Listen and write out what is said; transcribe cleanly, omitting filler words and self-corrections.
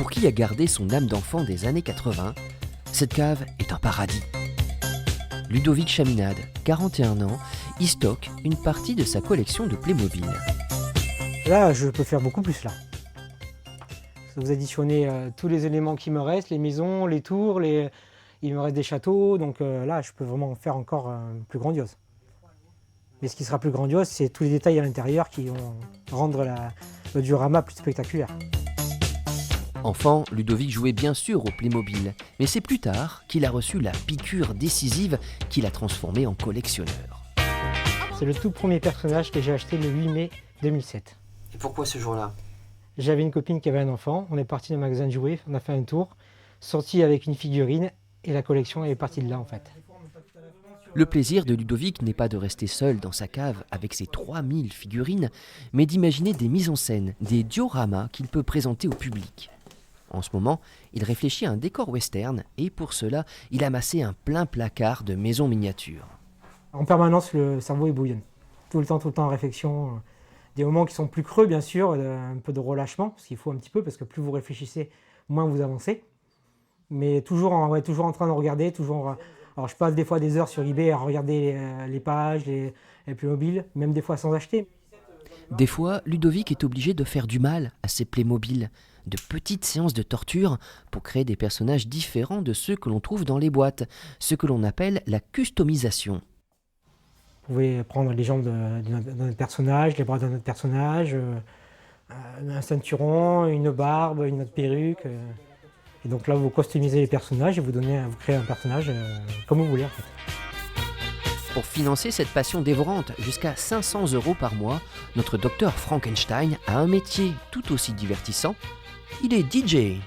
Pour qui a gardé son âme d'enfant des années 80, cette cave est un paradis. Ludovic Chaminade, 41 ans, y stocke une partie de sa collection de Playmobil. Là, je peux faire beaucoup plus là. Vous additionnez tous les éléments qui me restent, les maisons, les tours, il me reste des châteaux, donc là, je peux vraiment faire encore plus grandiose. Mais ce qui sera plus grandiose, c'est tous les détails à l'intérieur qui vont rendre le diorama plus spectaculaire. Enfant, Ludovic jouait bien sûr au Playmobil, mais c'est plus tard qu'il a reçu la piqûre décisive qui l'a transformé en collectionneur. C'est le tout premier personnage que j'ai acheté le 8 mai 2007. Et pourquoi ce jour-là? J'avais une copine qui avait un enfant, on est parti dans le magasin de jouets, on a fait un tour, sorti avec une figurine et la collection est partie de là en fait. Le plaisir de Ludovic n'est pas de rester seul dans sa cave avec ses 3000 figurines, mais d'imaginer des mises en scène, des dioramas qu'il peut présenter au public. En ce moment, il réfléchit à un décor western et pour cela, il a amassé un plein placard de maisons miniatures. En permanence, le cerveau il bouillonne. Tout le temps en réflexion. Des moments qui sont plus creux, bien sûr, un peu de relâchement, parce qu'il faut un petit peu, parce que plus vous réfléchissez, moins vous avancez. Mais toujours en train de regarder, alors je passe des fois des heures sur eBay à regarder les pages, les Playmobil, même des fois sans acheter. Des fois, Ludovic est obligé de faire du mal à ses Playmobil, de petites séances de torture pour créer des personnages différents de ceux que l'on trouve dans les boîtes, ce que l'on appelle la customisation. Vous pouvez prendre les jambes de notre personnage, les bras de notre personnage, un ceinturon, une barbe, une autre perruque. Et donc là, vous customisez les personnages et vous créez un personnage comme vous voulez en fait. Pour financer cette passion dévorante, jusqu'à 500 € par mois, notre docteur Frankenstein a un métier tout aussi divertissant. Il est DJ.